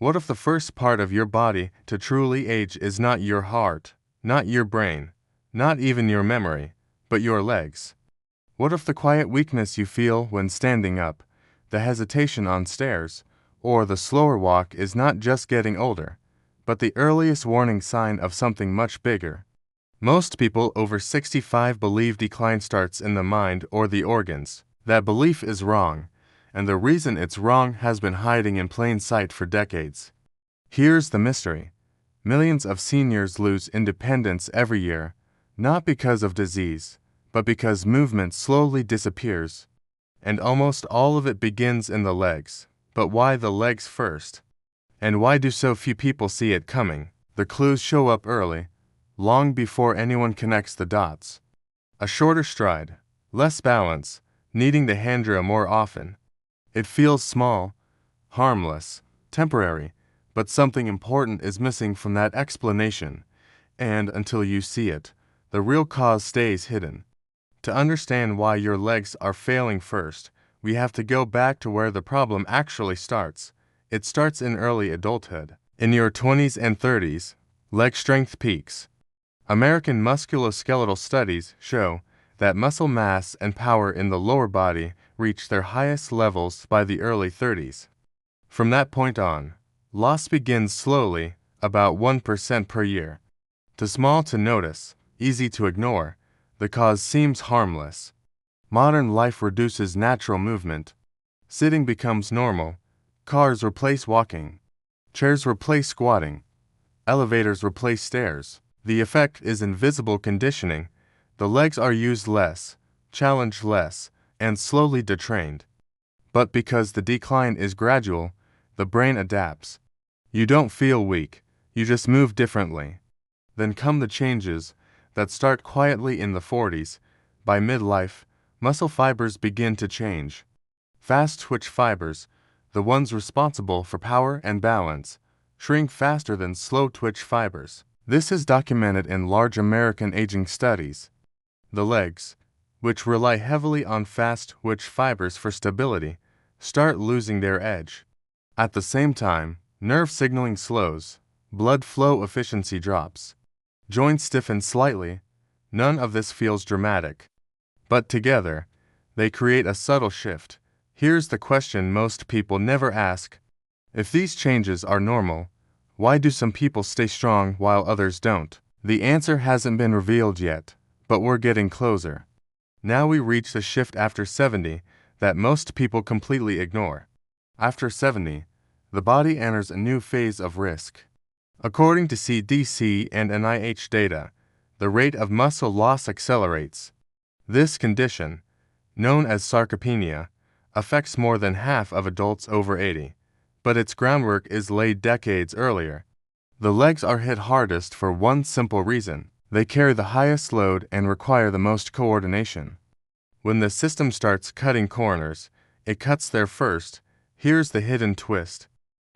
What if the first part of your body to truly age is not your heart, not your brain, not even your memory, but your legs? What if the quiet weakness you feel when standing up, the hesitation on stairs, or the slower walk is not just getting older, but the earliest warning sign of something much bigger? Most people over 65 believe decline starts in the mind or the organs. That belief is wrong, and the reason it's wrong has been hiding in plain sight for decades. Here's the mystery. Millions of seniors lose independence every year, not because of disease, but because movement slowly disappears. And almost all of it begins in the legs. But why the legs first? And why do so few people see it coming? The clues show up early, long before anyone connects the dots. A shorter stride, less balance, needing the hand drill more often. It feels small, harmless, temporary, but something important is missing from that explanation, and until you see it, the real cause stays hidden. To understand why your legs are failing first, we have to go back to where the problem actually starts. It starts in early adulthood. In your 20s and 30s, leg strength peaks. American musculoskeletal studies show that muscle mass and power in the lower body reach their highest levels by the early 30s. From that point on, loss begins slowly, about 1% per year. Too small to notice, easy to ignore, the cause seems harmless. Modern life reduces natural movement. Sitting becomes normal. Cars replace walking. Chairs replace squatting. Elevators replace stairs. The effect is invisible conditioning. The legs are used less, challenged less, and slowly detrained. But because the decline is gradual, the brain adapts. You don't feel weak, you just move differently. Then come the changes that start quietly in the 40s. By midlife, muscle fibers begin to change. Fast twitch fibers, the ones responsible for power and balance, shrink faster than slow twitch fibers. This is documented in large American aging studies. The legs, which rely heavily on fast twitch fibers for stability, start losing their edge. At the same time, nerve signaling slows, blood flow efficiency drops. Joints stiffen slightly. None of this feels dramatic. But together, they create a subtle shift. Here's the question most people never ask. If these changes are normal, why do some people stay strong while others don't? The answer hasn't been revealed yet, but we're getting closer. Now we reach the shift after 70 that most people completely ignore. After 70, the body enters a new phase of risk. According to CDC and NIH data, the rate of muscle loss accelerates. This condition, known as sarcopenia, affects more than half of adults over 80. But its groundwork is laid decades earlier. The legs are hit hardest for one simple reason. They carry the highest load and require the most coordination. When the system starts cutting corners, it cuts there first. Here's the hidden twist.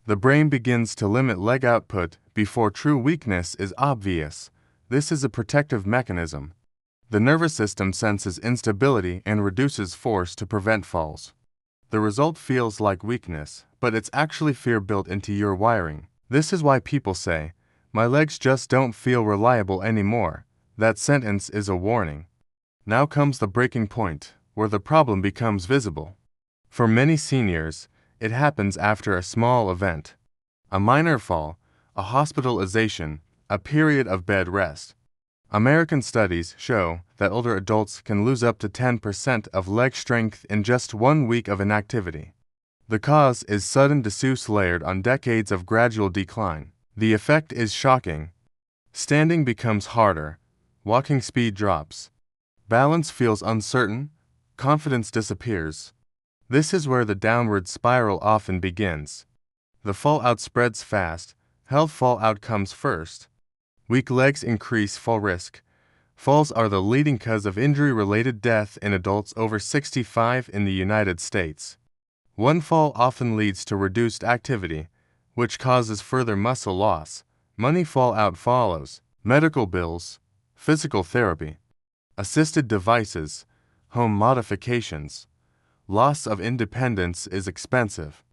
The brain begins to limit leg output before true weakness is obvious. This is a protective mechanism. The nervous system senses instability and reduces force to prevent falls. The result feels like weakness, but it's actually fear built into your wiring. This is why people say, "My legs just don't feel reliable anymore." That sentence is a warning. Now comes the breaking point, where the problem becomes visible. For many seniors, it happens after a small event. A minor fall, a hospitalization, a period of bed rest. American studies show that older adults can lose up to 10% of leg strength in just 1 week of inactivity. The cause is sudden disuse layered on decades of gradual decline. The effect is shocking. Standing becomes harder, walking speed drops, balance feels uncertain, confidence disappears. This is where the downward spiral often begins. The fallout spreads fast, health fallout comes first. Weak legs increase fall risk. Falls are the leading cause of injury-related death in adults over 65 in the United States. One fall often leads to reduced activity, which causes further muscle loss. Money fallout follows. Medical bills, physical therapy, assisted devices, home modifications. Loss of independence is expensive.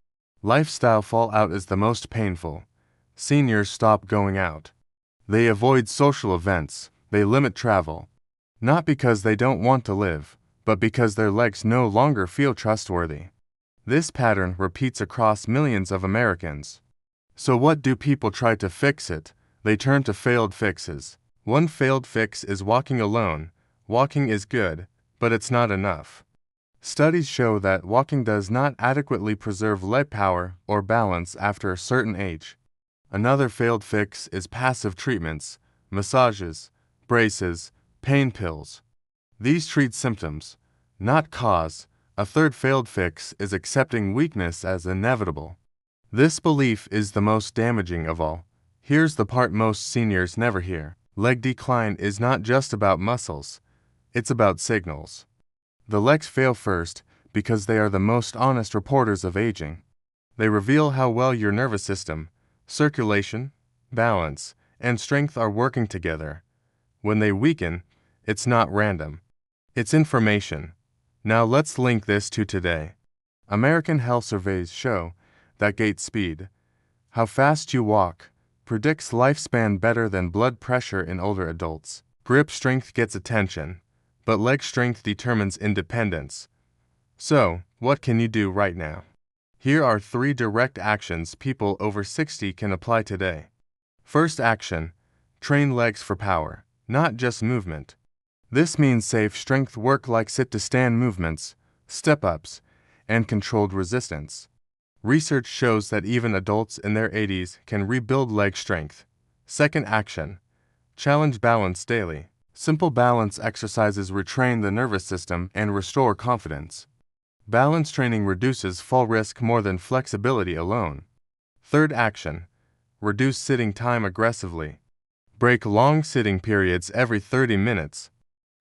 Lifestyle fallout is the most painful. Seniors stop going out. They avoid social events. They limit travel. Not because they don't want to live, but because their legs no longer feel trustworthy. This pattern repeats across millions of Americans. So what do people try to fix it? They turn to failed fixes. One failed fix is walking alone. Walking is good, but it's not enough. Studies show that walking does not adequately preserve leg power or balance after a certain age. Another failed fix is passive treatments, massages, braces, pain pills. These treat symptoms, not cause. A third failed fix is accepting weakness as inevitable. This belief is the most damaging of all. Here's the part most seniors never hear. Leg decline is not just about muscles, it's about signals. The legs fail first because they are the most honest reporters of aging. They reveal how well your nervous system, circulation, balance, and strength are working together. When they weaken, it's not random. It's information. Now let's link this to today. American health surveys show that gait speed, how fast you walk, predicts lifespan better than blood pressure in older adults. Grip strength gets attention, but leg strength determines independence. So, what can you do right now? Here are 3 direct actions people over 60 can apply today. First action: train legs for power, not just movement. This means safe strength work like sit-to-stand movements, step-ups, and controlled resistance. Research shows that even adults in their 80s can rebuild leg strength. Second action: challenge balance daily. Simple balance exercises retrain the nervous system and restore confidence. Balance training reduces fall risk more than flexibility alone. Third action: reduce sitting time aggressively. Break long sitting periods every 30 minutes.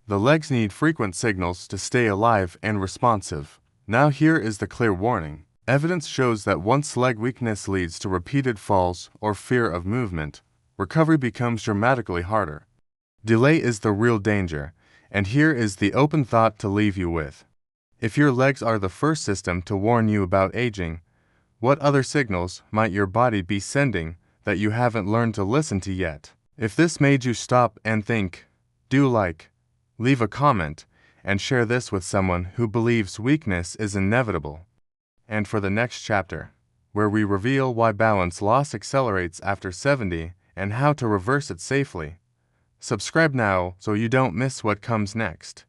The legs need frequent signals to stay alive and responsive. Now here is the clear warning. Evidence shows that once leg weakness leads to repeated falls or fear of movement, recovery becomes dramatically harder. Delay is the real danger, and here is the open thought to leave you with. If your legs are the first system to warn you about aging, what other signals might your body be sending that you haven't learned to listen to yet? If this made you stop and think, do like, leave a comment, and share this with someone who believes weakness is inevitable. And for the next chapter, where we reveal why balance loss accelerates after 70 and how to reverse it safely. Subscribe now so you don't miss what comes next.